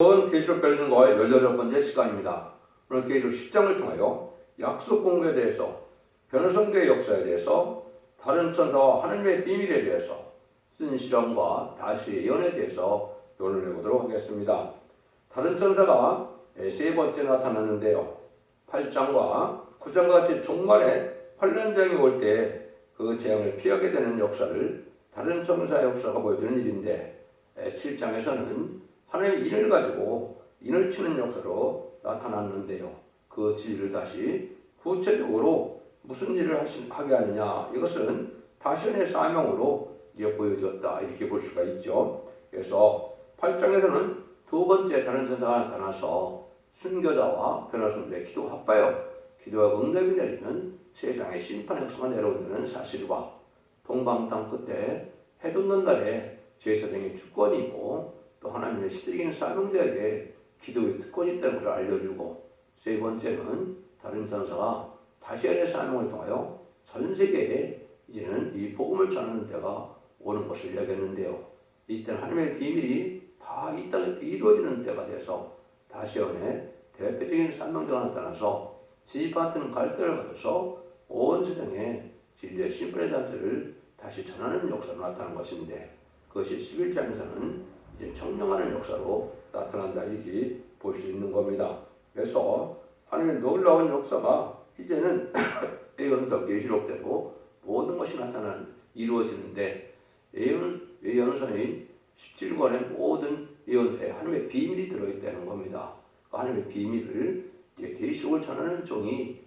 오늘 계시록 배우는 거의 18번째 시간입니다. 오늘 계시록 10장을 통하여 약속 공개에 대해서, 변호성교의 역사에 대해서, 다른 천사와 하나님의 비밀에 대해서, 쓴 시련과 다시 예언에 대해서 논을 해보도록 하겠습니다. 다른 천사가 세 번째 나타났는데요. 8장과 9장과 같이 종말에 환란장이 올 때 그 재앙을 피하게 되는 역사를 다른 천사의 역사가 보여주는 일인데, 7장에서는 하나님의 인을 가지고 인을 치는 역사로 나타났는데요. 그 진리를 다시 구체적으로 무슨 일을 하게 하느냐, 이것은 다시언의 사명으로 이제 보여줬다, 이렇게 볼 수가 있죠. 그래서 8장에서는 두 번째 다른 천사가 나타나서 순교자와 변호사들의 기도 합하여 기도와 응답이 내리면 세상의 심판 역사가 내려온다는 사실과 동방땅 끝에 해 돋는 날에 제사장의 주권이 있고 또 하나님의 시들이긴 사명자에게 기도의 특권이 있다는 것을 알려주고, 세 번째는 다른 천사가 다시언의 사명을 통하여 전 세계에 이제는 이 복음을 전하는 때가 오는 것을 이야기했는데요. 이때는 하나님의 비밀이 다 이 땅에 이루어지는 때가 돼서 다시언의 대표적인 사명자가 나타나서 지 같은 갈대를 가져서 온 세상에 진리의 심판의 잔치를 다시 전하는 역사로 나타난 것인데, 그것이 11장에서는 이제 청명하는 역사로 나타난다, 이렇게 볼 수 있는 겁니다. 그래서 하나님의 놀라운 역사가 이제는 예언서 계시록대로 모든 것이 이루어지는데, 예언서인 17권의 모든 예언서에 하나님의 비밀이 들어있다는 겁니다. 하나님의 비밀을 이제 계시록을 전하는 종이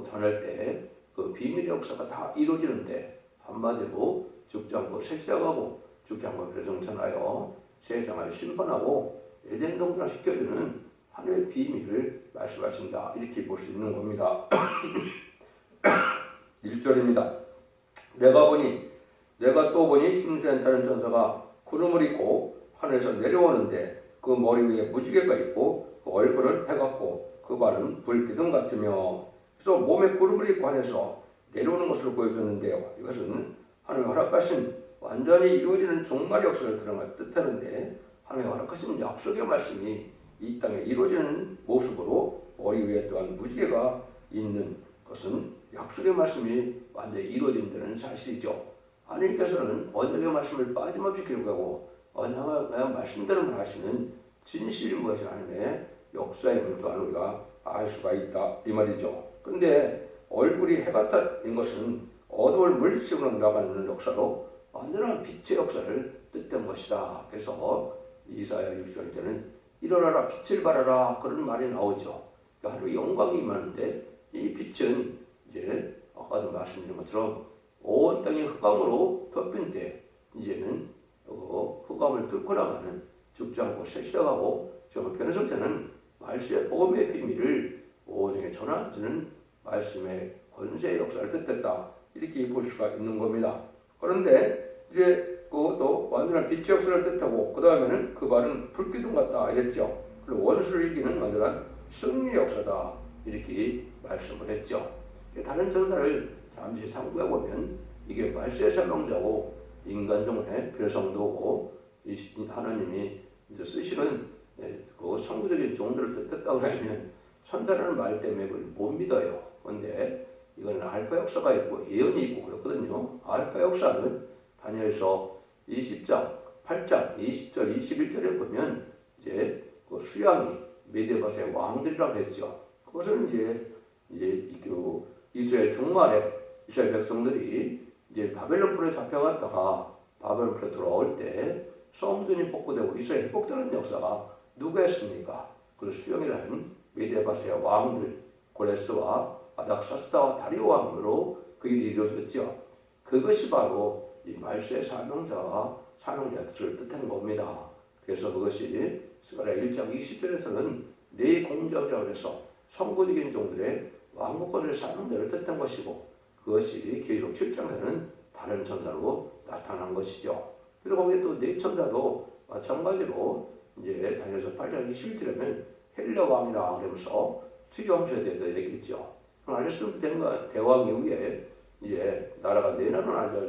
전할 때 그 비밀의 역사가 다 이루어지는데, 한마디로 죽지 않고 새 시작하고 죽지 않고 배성천하여 세상을 심판하고 에덴 동산을 시켜주는 하나님의 비밀을 말씀하신다, 이렇게 볼 수 있는 겁니다. 1절입니다. 내가 또 보니 힘센 다른 천사가 구름을 입고 하늘에서 내려오는데 그 머리 위에 무지개가 있고 그 얼굴은 해 같고 그 발은 불기둥 같으며, 그래서 몸에 구름을 입고 하늘에서 내려오는 것으로 보여줬는데요. 이것은 하나님의 허락하신 완전히 이루어지는 종말의 역사를 뜻하는데, 하나님의 허락하신 약속의 말씀이 이 땅에 이루어지는 모습으로 머리 위에 또한 무지개가 있는 것은 약속의 말씀이 완전히 이루어진다는 사실이죠. 하나님께서는 언약의 말씀을 빠짐없이 기록하고 언약의 말씀대로만 하시는 진실이 무엇이 하나님의 역사임을 또한 우리가 알 수가 있다, 이 말이죠. 근데 얼굴이 해 같다는 것은 어두움을 물리치고 나가는 역사로 완전한 빛의 역사를 뜻한 것이다. 그래서 이사야 60장에는 일어나라 빛을 발하라, 그런 말이 나오죠. 하루 영광이 임하는데 이 빛은 이제 아까도 말씀드린 것처럼 온 땅이 흑암으로 덮인 때 이제는 흑암을 뚫고 나가는, 죽지 않고 새 시작하고 정말 변성자는 말씀의 복음의 비밀을 오중에 전하는 말씀의 권세의 역사를 뜻했다, 이렇게 볼 수가 있는 겁니다. 그런데 이제 그것도 완전한 빛의 역사를 뜻하고 그 다음에는 그 발은 불기둥 같다, 이랬죠. 그리고 원수를 이기는 완전한 승리의 역사다, 이렇게 말씀을 했죠. 다른 천사를 잠시 상고해 보면 이게 말세의 사명자고 인간정의 별성도고 하나님이 이제 쓰시는 그 성구적인 종들을 뜻했다고 하면 천사라는 말 때문에 그걸 못 믿어요. 그런데 이건 알파 역사가 있고 예언이 있고 그렇거든요. 알파 역사는 다니엘서 20장 8장 20절 21절에 보면 이제 그 수양이 메데바스의 왕들이라고 했죠. 그것은 이제 이스라엘 종말에 이스라엘 백성들이 이제 바벨론불에 잡혀갔다가 바벨론불에 돌아올 때 성전이 복구되고 이스라엘 회복되는 역사가 누가 했습니까? 그 수영이라는 메데바스의 왕들, 고레스와 아닥사스다와 다리오 왕으로 그 일이 이루어졌죠. 그것이 바로 이 말세의 사명자와 사명자들을 뜻하는 겁니다. 그래서 그것이 스가랴 1장 20절에서는 내 공자라고 해서 성고적인 종들의 왕국권을 사명자를 뜻한 것이고, 그것이 계시록 7장에서는 다른 천사로 나타난 것이죠. 그리고 거기에 또 네 천사도 마찬가지로 이제 다니엘서 8장 21절에는 헬라 왕이라 그러면서 수교함수에 대해서 얘기했죠. 알렉산더 대왕 이후에 이제 나라가 네 나라로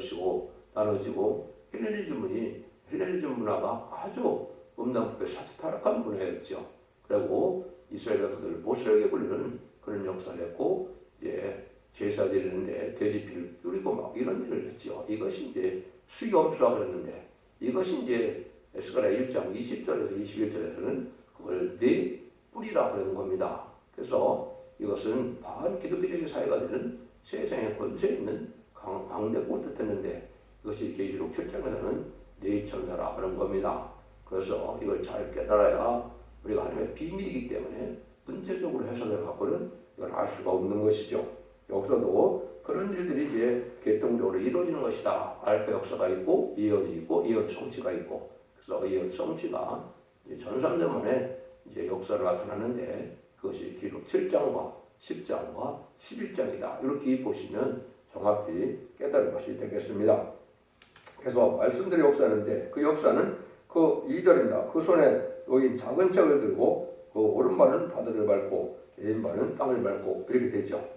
나눠지고 헬레니즘 문화가 아주 음란법에 사치 타락한 문화였죠. 그리고 이스라엘 백성들을 모세에게 불리는 그런 역사를 했고 이제 제사 드리는데 돼지피를 뿌리고 막 이런 일을 했죠. 이것이 이제 수염수라고 그랬는데 이것이 이제 에스가랴 1장 20절에서 21절에서는 그걸 네 뿌리라 그러는 겁니다. 그래서 이것은 반기독교적인 사회가 되는 세상에 권세 있는 강대국을 뜻했는데 이것이 계시록 7장에서는 네 천사라 그런 겁니다. 그래서 이걸 잘 깨달아야 우리가 하나님의 비밀이기 때문에 문제적으로 해석해 갖고는 이걸 알 수가 없는 것이죠. 여기서도 그런 일들이 이제 계통적으로 이루어지는 것이다. 알파 역사가 있고 예언이 있고 예언 성취가 있고 그래서 예언 성취가 전산대 만에 이제 역사를 나타나는데 그것이 기록 7장과 10장과 11장이다. 이렇게 보시면 정확히 깨달은 것이 되겠습니다. 그래서 말씀들의 역사인데 그 역사는 그 2절입니다. 그 손에 놓인 작은 책을 들고 그 오른발은 바다를 밟고 왼발은 땅을 밟고 이렇게 되죠.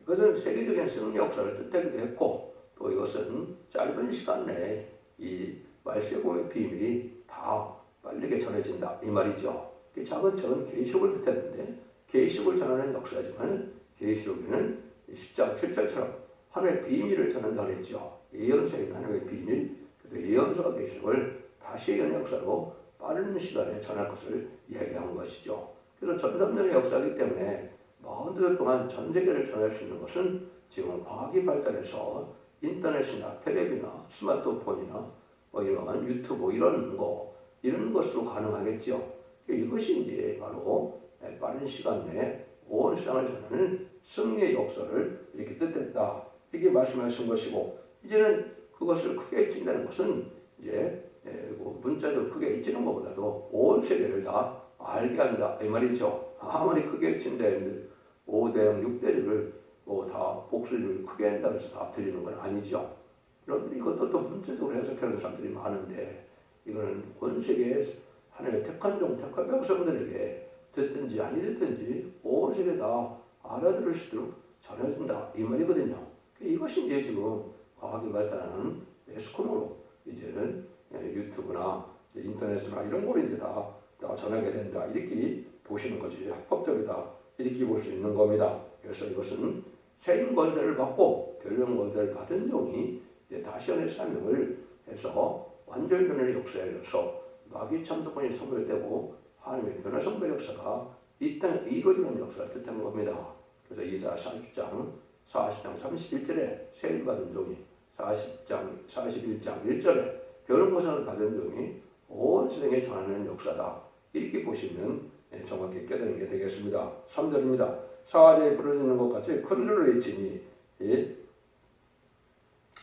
이것은 세계적인 승리 역사를 뜻하기도 했고 또 이것은 짧은 시간 내에 이 말세공의 비밀이 다 빠르게 전해진다 이 말이죠. 이 작은 책은 계시록을 뜻했는데 계시록을 전하는 역사지만 계시록에는 10장 7절처럼 하나님의 비밀을 전한다고 했죠. 예언서에 하나님의 비밀, 그래서 예언서와 계시록을 다시 예언 역사로 빠른 시간에 전할 것을 얘기한 것이죠. 그래서 전삼년의 역사이기 때문에 40년 동안 전 세계를 전할 수 있는 것은 지금 과학이 발달해서 인터넷이나 텔레비나 스마트폰이나 뭐 이런 유튜브 이런 것으로 가능하겠죠. 이것이 이제 바로 빠른 시간 내에 온 세상을 전하는 승리의 역사를 이렇게 뜻했다. 이렇게 말씀하신 것이고 이제는 그것을 크게 잊는다는 것은 이제 문자적으로 크게 잊는 것보다도 온 세계를 다 알게 한다 이 말이죠. 아무리 크게 잊힌다 했는데 5대0, 6대6을 뭐 다 복수를 크게 한다고 해서 다 들리는 건 아니죠. 그런데 이것도 또 문자적으로 해석하는 사람들이 많은데 이거는 온 세계에 하나님의 택한 백성들에게 듣든지 아니 듣든지 온 세계 다 알아들을 수 있도록 전해진다 이 말이거든요. 이것이 이제 지금 과학이 발달하는 매스컴으로 이제는 유튜브나 인터넷이나 이런 거를 이제 다 전하게 된다 이렇게 보시는 것이 합법적이다 이렇게 볼 수 있는 겁니다. 그래서 이것은 세임 권세를 받고 변론 권세를 받은 종이 이제 다시언의 사명을 해서 완전 변론의 역사에 이르러서 마귀 참석권이 선포되고 하나님의 변화 선포 역사가 이 땅에 이루어지는 역사를 뜻하는 겁니다. 그래서 이사야 40장 31절에 세임 받은 종이 41장 1절에 변론 권세를 받은 종이 온 세상에 전하는 역사다. 이렇게 보시면 정확히 깨닫는 게 되겠습니다. 3절입니다. 사자에 부르짖는 것 같이 큰 소리로 외치니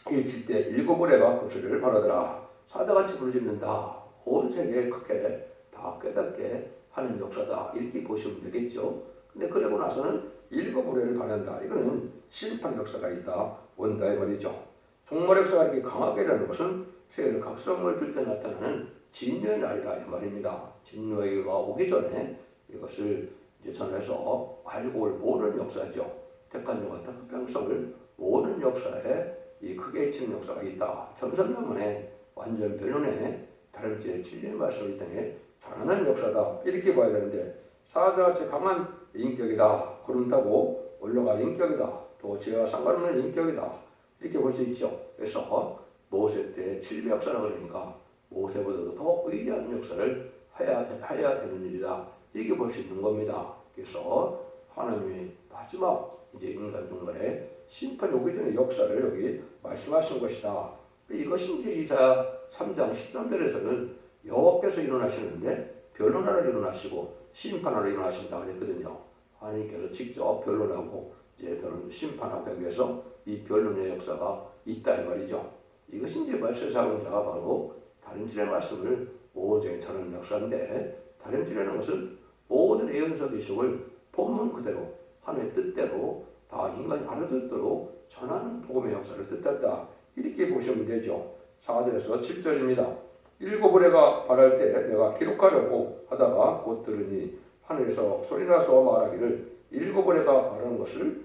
일칠 때 일곱 의뢰가 그 소리를 바라더라. 사자같이 부르짖는다. 온 세계에 크게 다 깨닫게 하는 역사다. 이렇게 보시면 되겠죠. 근데 그러고 나서는 일곱 의뢰를 바란다. 이거는 심판 역사가 있다. 온다 이 말이죠. 종말 역사가 이렇게 강하게 일어나는 것은 세계를 각성을 줄 때 나타나는 진노의 날이라 이 말입니다. 진노가 오기 전에 이것을 이제 전해서 알고 모르는 역사죠. 택한 종과 택한 백성을 모르는 역사에 이 크게 치는 역사가 있다. 전선명문에 완전 변론에 다름쥐의 진리의 말씀을 이 땅에 전하는 역사다. 이렇게 봐야 되는데 사자같이 강한 인격이다. 구름 타고 올라갈 인격이다. 또 죄와 상관없는 인격이다. 이렇게 볼 수 있죠. 그래서 모세 때 700 역사라고 그러니까 모세보다도 더 위대한 역사를 해야 되는 일이다. 이렇게 볼 수 있는 겁니다. 그래서 하나님이 마지막 이제 인간 중간에 심판이 오기 전에 역사를 여기 말씀하신 것이다. 이것이 이제 이사야 3장 13절에서는 여호와께서 일어나시는데 변론하러 일어나시고 심판하러 일어나신다고 그랬거든요. 하나님께서 직접 변론하고 이제 심판하고 하기 위해서 이 변론의 역사가 있다 이 말이죠. 이것이 이제 말세사공자가 바로 다림질의 말씀을 오전에 전하는 역사인데 다림질이라는 것은 모든 예언서 계시록을 본문 그대로 하나님의 뜻대로 다 인간이 알아듣도록 전하는 복음의 역사를 뜻한다. 이렇게 보시면 되죠. 4절에서 7절입니다. 일곱 의뢰가 발할 때 내가 기록하려고 하다가 곧 들으니 하늘에서 소리나서 말하기를 일곱 의뢰가 말하는 것을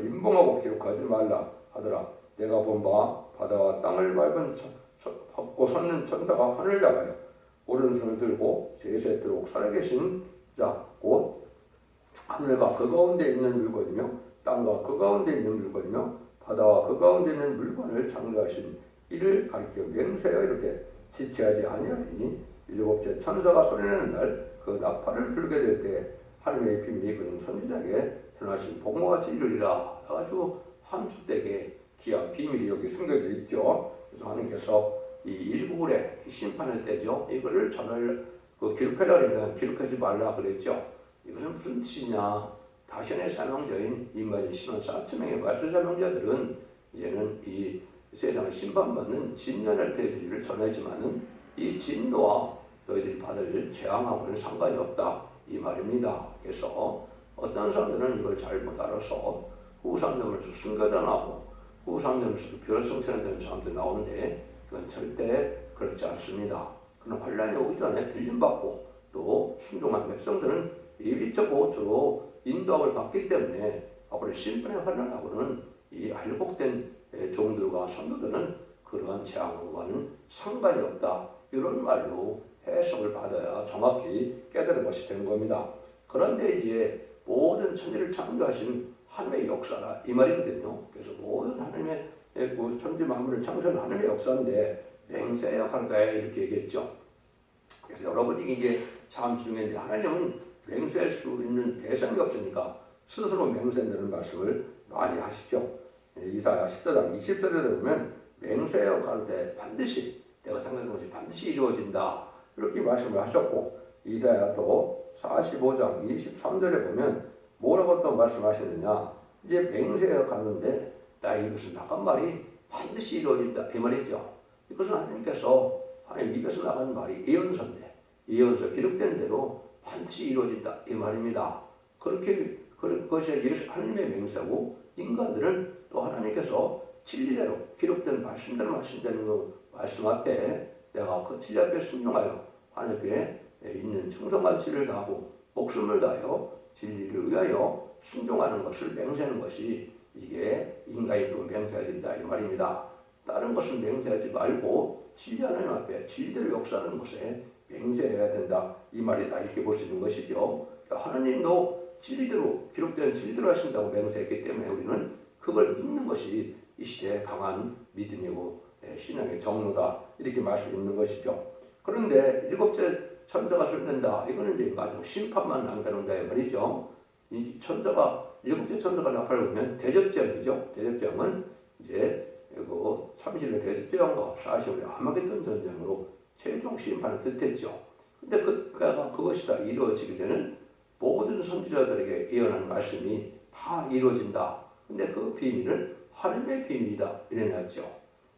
인봉하고 기록하지 말라 하더라. 내가 본 바 바다와 땅을 밟고 섰는 천사가 하늘 나가요. 오른손을 들고 세세토록 살아계신 자 곧 하늘과 그 가운데 있는 물건이며 땅과 그 가운데 있는 물건이며 바다와 그 가운데 있는 물건을 창조하신 이를 가리켜 맹세하여 이렇게 지체하지 아니하리니 일곱째 천사가 소리내는 날 그 나팔을 불게 될 때 하나님의 비밀이 그는 선지자에게 전하신 복모같이 이르리라. 아주 함축되게 귀한 비밀이 여기 숨겨져 있죠. 그래서 하나님께서 이 일부분의 심판의 때죠. 이거를 전을 기록하려니까 기록하지 말라 그랬죠. 이것은 무슨 뜻이냐? 다시의 사명자인 인간의 신원 4천 명의 말씀 사명자들은 이제는 이 세상을 심판받는 진년의 때를 전하지만은 이 진노와 너희들이 받을 재앙하고는 상관이 없다 이 말입니다. 그래서 어떤 사람들은 이걸 잘못 알아서 후상점에서 순교당하고 후상점에서도 벼락성천되는 사람도 나오는데 그건 절대 그렇지 않습니다. 그런 환란이 오기 전에 들림받고 또 순종한 백성들은 예비적 보호처로 인도함을 받기 때문에 앞으로 심판의 환란하고는 이 알복된 종들과 성도들은 그러한 재앙과는 상관이 없다. 이런 말로 해석을 받아야 정확히 깨달은 것이 되는 겁니다. 그런데 이제 모든 천지를 창조하신 하나님의 역사라 이 말이거든요. 그래서 모든 하나님의 천지 만물을 창조한 하나님의 역사인데 맹세하여 간다 이렇게 얘기했죠. 그래서 여러분이 이게 참 중요한데 하나님은 맹세할 수 있는 대상이 없으니까 스스로 맹세한다는 말씀을 많이 하시죠. 이사야 14장 20절에 보면 맹세하여 가는데 반드시 내가 생각한 것이 반드시 이루어진다 이렇게 말씀을 하셨고 이사야도 45장 23절에 보면 뭐라고 또 말씀하시느냐 이제 맹세하여 가는데 나의 입에서 나간 말이 반드시 이루어진다 이 말이죠. 이것은 하나님께서 하나님 입에서 나간 말이 예언서인데 예언서 기록된 대로 반드시 이루어진다 이 말입니다. 그것이 하나님의 맹세고 인간들은 또 하나님께서 진리대로 기록된 말씀대로 말씀 앞에 내가 그 진리 앞에 순종하여 하나님께 있는 충성과 진리를 다하고 목숨을 다하여 진리를 위하여 순종하는 것을 맹세하는 것이 이게 인간이 또 맹세해야 된다 이 말입니다. 다른 것은 맹세하지 말고 진리 하나님 앞에 진리대로 역사하는 것에 맹세해야 된다 이 말이다 이렇게 볼 수 있는 것이죠. 하나님도 진리대로 기록된 진리대로 하신다고 맹세했기 때문에 우리는 그걸 믿는 것이 이 시대의 강한 믿음이고 신앙의 정로다 이렇게 말 수 있는 것이죠. 그런데 일곱째 천사가 소리낸다 이거는 이제 마지막 심판만 남겨놓는다 이 말이죠. 이 천사가 일곱째 천사가 나팔을 불면 대접장이죠. 대접장은 이제 그 30일의 대접장과 40일의 아마겟돈 전쟁으로 최종 심판을 뜻했죠. 근데 그것이 다 이루어지게 되는 모든 선지자들에게 예언한 말씀이 다 이루어진다. 근데 그 비밀은 하나님의 비밀이다 이래놨죠.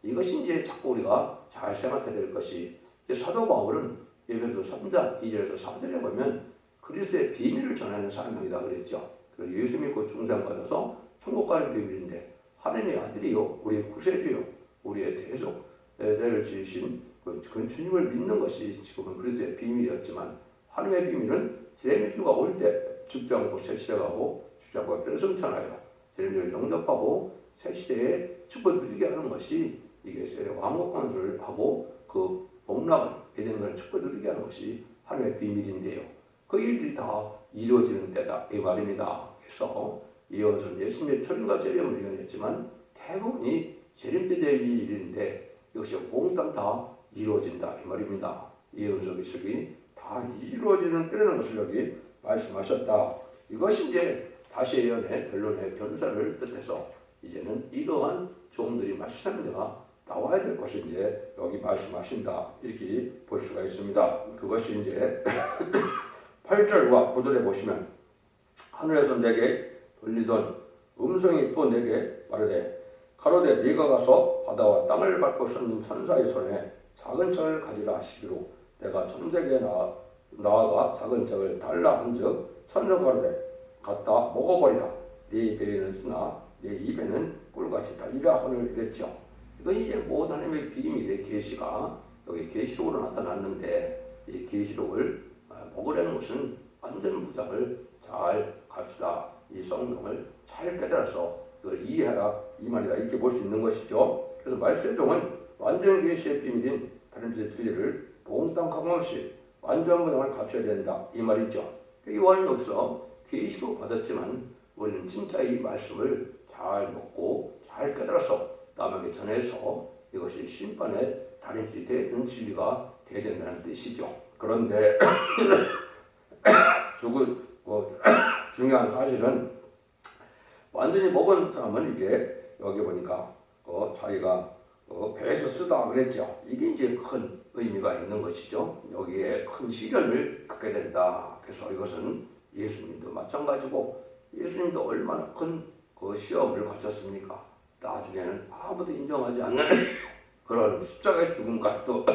이것이 이제 자꾸 우리가 잘 생각해야 될 것이 사도 바울은 에베소 3장 2절에서 3절에 보면 그리스도의 비밀을 전하는 사명이다 그랬죠. 그래서 예수 믿고 중생받아서 천국 가는 비밀인데 하나님의 아들이요 우리의 구세주요 우리의 대속을 지으신 그 주님을 믿는 것이 지금은 그리스도의 비밀이었지만 하나님의 비밀은 제레미주가 올 때 죽지 새 시대가고 주장과 변성천하여 제레미주를 영접하고 새 시대에 축복 누리게 하는 것이 이게 왕국권을 하고 그 복락을 에덴을 축복 누리게 하는 것이 하나님의 비밀인데요. 그 일들이 다 이루어지는 때다 이 말입니다. 그래서 이것은 예수님의 초림과 재림을 예언했지만 대부분이 재림 때 될 일인데 이것이 몽땅 다 이루어진다 이 말입니다. 예언서 기록이 다 이루어지는 때라는 것을 여기 말씀하셨다. 이것이 이제 다시 예언의 결론의 견사를 뜻해서 이제는 이러한 종들이 말씀자가 나와야 될 것을 이제 여기 말씀하신다 이렇게 볼 수가 있습니다. 그것이 이제 8절과 9절에 보시면 하늘에서 내게 들리던 음성이 또 내게 말하되 가로되 네가 가서 바다와 땅을 밟고 섰는 천사의 손에 작은 창을 가지라 하시기로 내가 천사에게 나아가 작은 창을 달라 한즉 천사가 가로되 갖다 먹어버리라 네 배에는 쓰나 내 입에는 꿀같이 달리라 하늘 이랬죠. 이거 이제 모든 하나님의 비밀의 계시가 여기 계시록으로 나타났는데 이 계시록을 먹으려는 것은 완전 무장을 잘 갖추다 이 성경을 잘 깨달아서 이걸 이해하라 이 말이다 이렇게 볼 수 있는 것이죠. 그래서 말세종은 완전 계시의 비밀인 다른 진리를 몽땅 가감없이 완전 분양을 갖춰야 된다 이 말이죠. 요한은 여기서 계시로 받았지만 우리는 진짜 이 말씀을 잘 먹고 잘 깨달아서 남에게 전해서 이것이 심판의 달인질이 되는 진리가 되어야 된다는 뜻이죠. 그런데 중요한 사실은 완전히 먹은 사람은 이제 여기 보니까 자기가 배에서 쓰다 그랬죠. 이게 이제 큰 의미가 있는 것이죠. 여기에 큰 시련을 겪게 된다. 그래서 이것은 예수님도 마찬가지고 예수님도 얼마나 큰 그 시험을 거쳤습니까? 나중에는 아무도 인정하지 않는 그런 십자가의 죽음까지도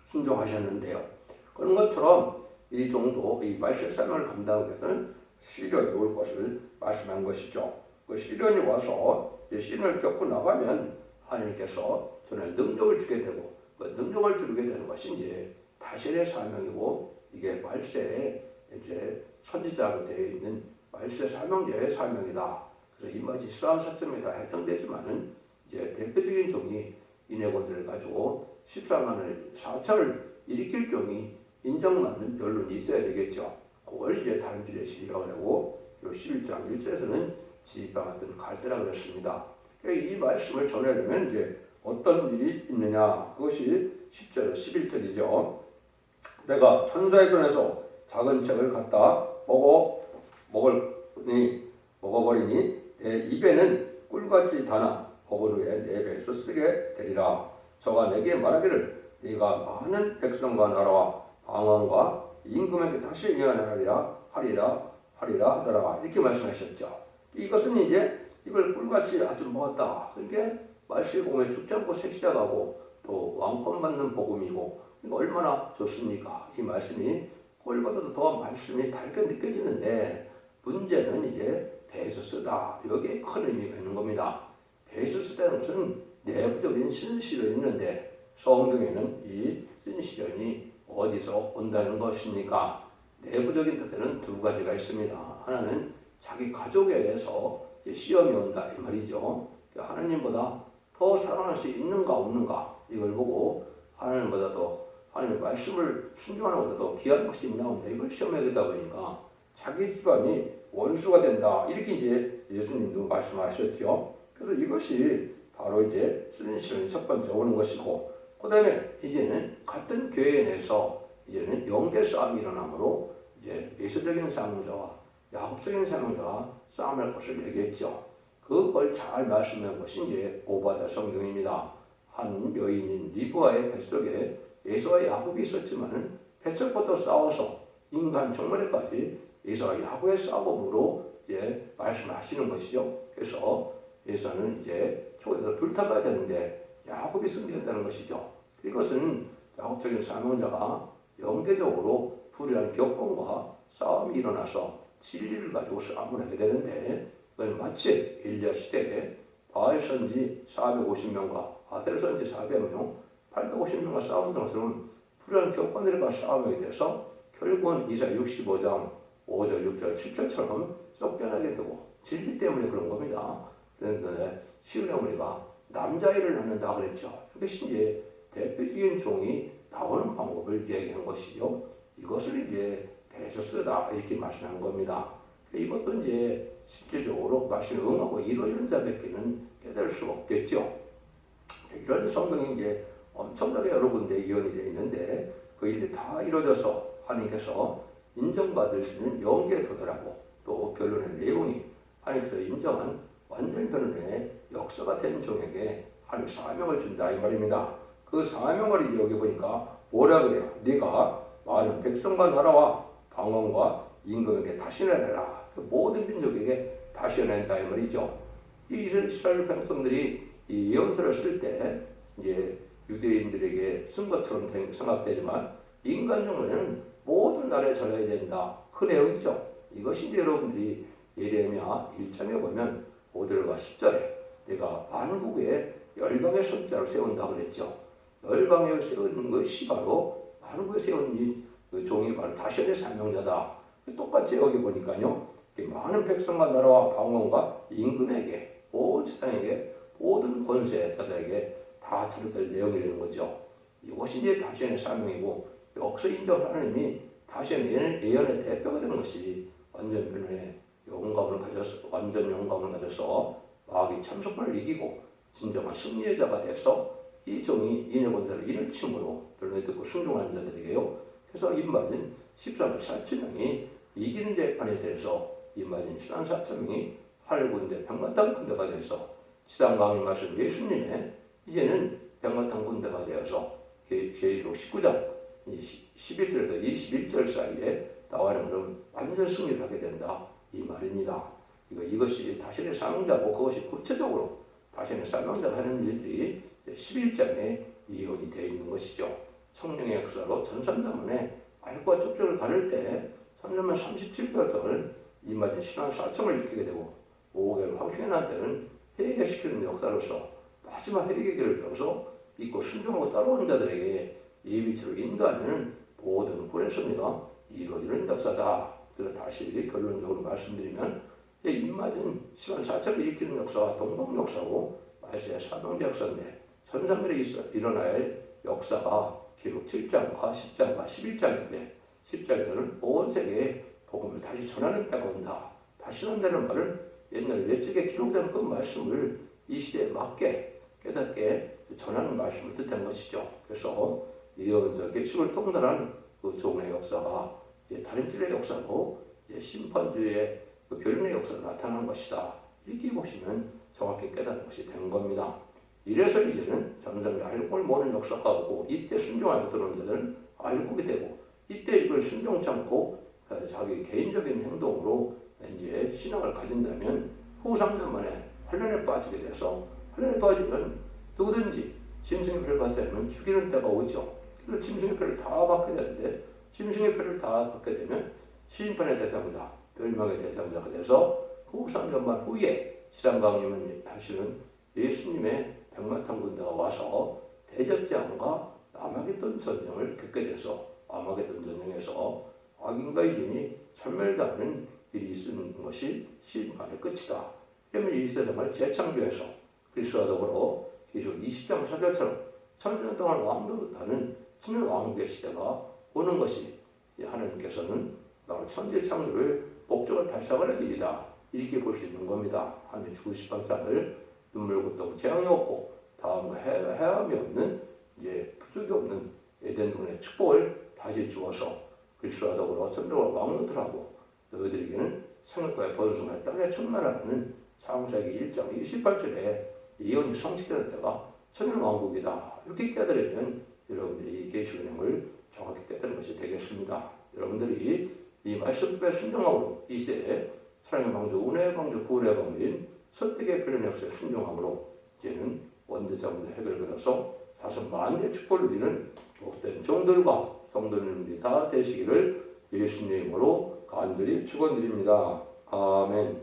순종하셨는데요. 그런 것처럼 이 정도 이 말세 사명을 감당하기 위해서는 시련이 올 것을 말씀한 것이죠. 그 시련이 와서 시련을 겪고 나가면 하나님께서 저는 능력을 주게 되고 그 능력을 주게 되는 것이 이제 다신의 사명이고 이게 말세에 이제 선지자로 되어 있는 말세 사명자의 사명이다. 그래서 이 맛이 이스라엘 사점에 다 해당되지만은 이제 대표적인 종이 이 내고들을 가지고 14만을 4차를 일으킬 종이 인정받는 변론이 있어야 되겠죠. 그걸 이제 다른 줄의 시리라고 하고 11장 1절에서는 지휘과 같은 갈대라 그랬습니다. 이 말씀을 전하려면 이제 어떤 일이 있느냐 그것이 10절 11절이죠. 내가 천사의 손에서 작은 책을 갖다 먹어버리니 내 입에는 꿀같이 다나 먹은 후에 내 배에서 쓰게 되리라. 저가 내게 말하기를 네가 많은 백성과 나라와 방언과 임금에게 다시 미안하리라 하리라 하더라 이렇게 말씀하셨죠. 이것은 이제 이걸 꿀같이 아주 먹었다. 그러니까 말씀에 보면 죽지 않고 색시다가고 또 왕권 받는 복음이고 이거 얼마나 좋습니까? 이 말씀이 꿀보다도 더 말씀이 달게 느껴지는데 문제는 이제 배에서 쓰다. 여기에 큰 의미가 있는 겁니다. 배에서 쓰다는 것은 내부적인 신시련이 있는데 성경에는 이 신시련이 어디서 온다는 것입니까? 내부적인 뜻에는 두 가지가 있습니다. 하나는 자기 가족에서 시험이 온다 이 말이죠. 하나님보다 더 사랑할 수 있는가 없는가 이걸 보고 하나님보다도 하나님의 말씀을 순종하는 것보다도 귀한 것이 나온다 이걸 시험해야 되다 보니까 자기 집안이 원수가 된다 이렇게 이제 예수님도 말씀하셨죠. 그래서 이것이 바로 이제 쓰는 시련이 첫 번째 오는 것이고 그 다음에 이제는 같은 교회 내에서 이제는 영계 싸움이 일어나므로 이제 예수적인 사명자와 야곱적인 사명자가 싸움할 것을 얘기했죠. 그걸 잘 말씀한 것이 이제 오바다 성경입니다. 한 여인인 리브아의 뱃속에 에서와 야곱이 있었지만은 뱃속부터 싸워서 인간 정말에까지 에서와 야곱의 싸움으로 이제 말씀하시는 것이죠. 그래서 에서는 이제 초에서 불타봐야 되는데 야곱이 승리했다는 것이죠. 이것은 야곱적인 사명자가 영계적으로 불의한 격언과 싸움이 일어나서 진리를 가지고 싸움을 하게 되는데 그건 마치 엘리야 시대에 바알 선지 450명과 아델 선지 400명, 850명과 싸우는 것처럼 불의한 격언들과 싸움하게 돼서 결국은 이사 65장 5절, 6절, 7절처럼 쫓겨나게 되고 진리 때문에 그런 겁니다. 그런데 시므리가 남자일을 낳는다 그랬죠. 그것이 이제 대표적인 종이 나오는 방법을 얘기한 것이죠. 이것을 이제 배에서 쓰다 이렇게 말씀한 겁니다. 이것도 이제 실질적으로 말씀에 응하고 이루어지는 자밖에는 깨달을 수 없겠죠. 이런 성경이 이제 엄청나게 여러 군데 이언이 되어 있는데 그 일이 다 이루어져서 하나님께서 인정받을 수 있는 영계 도달하고 또 변론의 내용이 하나님께서 인정한 완전 변론의 역사가 된 종에게 하나님 사명을 준다 이 말입니다. 그 사명을 이제 여기 보니까 뭐라 그래요? 네가 많은 백성과 나라와 방언과 임금에게 다시내라. 모든 민족에게 다시낸다 이 말이죠. 이 이스라엘 백성들이 이 예언서를 쓸 때 이제 유대인들에게 쓴 것처럼 생각되지만 인간 중에는 모든 나라에 전해야 된다. 그 내용이죠. 이것이 이제 여러분들이 예레미야 1장에 보면 5절과 10절에 내가 만국에 열방의 선자를 세운다 그랬죠. 열방에 세우는 것이 바로 만국에 세운 이 종이 바로 다시의 사명자다. 똑같이 여기 보니까요. 많은 백성과 나라와 방언과 임금에게 모든 세상에게 모든 권세자들에게 다 전해될 내용이라는 거죠. 이것이 이제 다시의 사명이고 역사 인정 하나님이 다시의 예언의 대표가 되는 것이 완전 변화의 영감을 가져서 완전 영감을 가져서 마귀 참석권을 이기고 진정한 승리의 자가 돼서 이 종이 인의 권세를 인을 침으로 들을 듣고 순종하는 자들에게요. 그래서 임받은 13만 4천 명이 이기는 재판에 대해서 임받은 14만 4천 명이 활군대 백마탄 군대가 돼서 지상강의 말씀 예수님의 이제는 백마탄 군대가 되어서 계시록 19장 11절에서 21절 사이에 나와 있는 그런 완전 승리를 하게 된다 이 말입니다. 이것이 다시의 사명자고 그것이 구체적으로 다시의 사명자가 하는 일들이 11장에 이혼이 되어 있는 것이죠. 성령의 역사로 전산자문에 알과 쪽쪽을 가를 때 3년만 37개월 동안 임하진 신앙 4청을 지키게 되고 5개월 확신한 때는 회개시키는 역사로서 마지막 회개기를 들어서 믿고 순종하고 따라온 자들에게 예비치로 인도하는 모든 구원의 섭리가 이루어지는 역사다. 그래서 다시 결론적으로 말씀드리면 임맞은 시간 4차를 일으키는 역사와 동방 역사고 말세의 사명자 역사인데 천상멸에 일어나야 할 역사가 기록 7장과 10장과 11장인데 10장에서는 온 세계에 복음을 다시 전하는 때가 온다. 다시 온다는 말은 옛날 외적에 기록된 그 말씀을 이 시대에 맞게 깨닫게 전하는 말씀을 뜻한 것이죠. 그래서 이어서 객식을 통달한 그 종의 역사가 다른 찔의 역사로 심판주의 그 결론의 역사로 나타난 것이다. 이렇게 보시면 정확히 깨닫는 것이 된 겁니다. 이래서 이제는 점점 알고 모르는 역사가 오고 이때 순종하여 들어온 자들은 알고게 되고 이때 이걸 순종치 않고 자기 개인적인 행동으로 이제 신앙을 가진다면 후상전만에 혼란에 빠지게 돼서 혼란에 빠지면 누구든지 짐승의 표를 받자면 죽이는 때가 오죠. 그래서 짐승의 표를 다 받게 되는데 짐승의 표를 다 받게 되면 심판의 대상자, 멸망의 대상자가 돼서 후상전만 후에 시랑강님은 하시는 예수님의 백마탄 군대가 와서 대적장과 아마겟돈 전쟁을 겪게 돼서 아마겟돈 전쟁에서 악인과 의인이 천멸당하는 일이 있는 것이 심판의 끝이다. 그러면 이 세상을 재창조해서 그리스도와 더불어 계시록 20장 4절처럼 천년 동안 왕노릇하는 천년왕국의 시대가 오는 것이 하나님께서는 바로 천재 창조를 목적을 달성을 할 일이다. 이렇게 볼 수 있는 겁니다. 하나님의 죽으신 땅을 눈물 고통 재앙이 없고 다음과 해함이 없는 이제 부족이 없는 에덴 동의 축복을 다시 주어서 그리스도와 더불어 천정을 왕노들하고 너희들에게는 생각과 번성과 땅에 충만하는 창세기 1장 28절에 예언이 성취되는 때가 천년왕국이다. 이렇게 깨달으면 여러분들이 계시의 내용을 정확히 깨달은 것이 되겠습니다. 여러분들이 이 말씀에 순종함으로 이 시대에 사랑의 방주, 은혜의 방주, 구원의 방주인 선택의 표현 역사에 순종함으로 이제는 원대자문의 핵을 그려서 자선 만대 축복을 누리는 복된 종들과 성도님들이 다 되시기를 예수님의 이름으로 간절히 축원드립니다. 아멘.